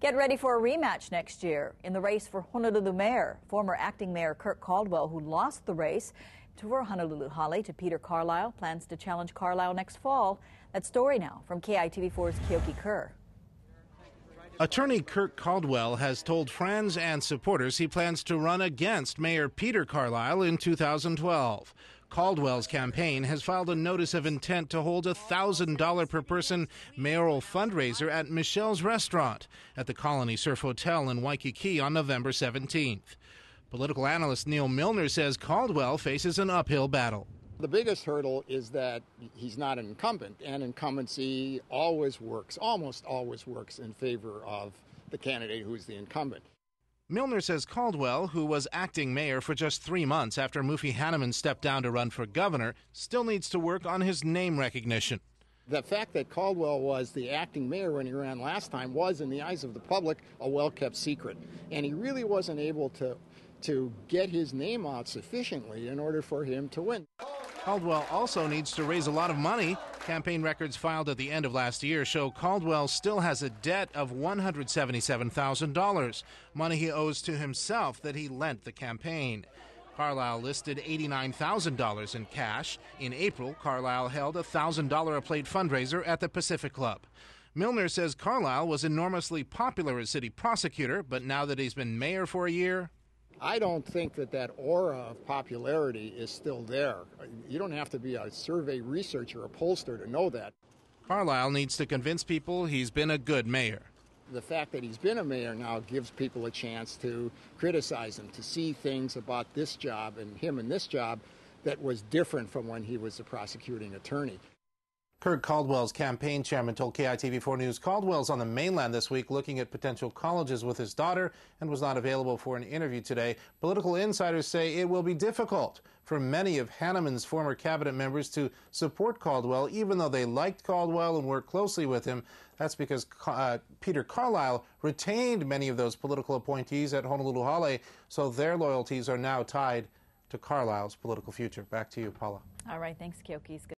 Get ready for a rematch next year in the race for Honolulu Mayor. Former acting Mayor Kirk Caldwell, who lost the race to Honolulu Hale to Peter Carlisle, plans to challenge Carlisle next fall. That story now from KITV4's Keoki Kerr. Attorney Kirk Caldwell has told friends and supporters he plans to run against Mayor Peter Carlisle in 2012. Caldwell's campaign has filed a notice of intent to hold a $1,000 per person mayoral fundraiser at Michelle's Restaurant at the Colony Surf Hotel in Waikiki on November 17th. Political analyst Neil Milner says Caldwell faces an uphill battle. The biggest hurdle is that he's not an incumbent, and incumbency almost always works in favor of the candidate who's the incumbent. Milner says Caldwell, who was acting mayor for just 3 months after Mufi Hanneman stepped down to run for governor, still needs to work on his name recognition. The fact that Caldwell was the acting mayor when he ran last time was, in the eyes of the public, a well-kept secret. And he really wasn't able to get his name out sufficiently in order for him to win. Caldwell also needs to raise a lot of money. Campaign records filed at the end of last year show Caldwell still has a debt of $177,000, money he owes to himself that he lent the campaign. Carlisle listed $89,000 in cash. In April, Carlisle held a $1,000 a plate fundraiser at the Pacific Club. Milner says Carlisle was enormously popular as city prosecutor, but now that he's been mayor for a year, I don't think that aura of popularity is still there. You don't have to be a survey researcher or a pollster to know that. Carlisle needs to convince people he's been a good mayor. The fact that he's been a mayor now gives people a chance to criticize him, to see things about this job and him in this job that was different from when he was the prosecuting attorney. Kirk Caldwell's campaign chairman told KITV4 News Caldwell's on the mainland this week looking at potential colleges with his daughter and was not available for an interview today. Political insiders say it will be difficult for many of Hanneman's former cabinet members to support Caldwell, even though they liked Caldwell and worked closely with him. That's because Peter Carlisle retained many of those political appointees at Honolulu Hale, so their loyalties are now tied to Carlisle's political future. Back to you, Paula. All right, thanks, Keoki.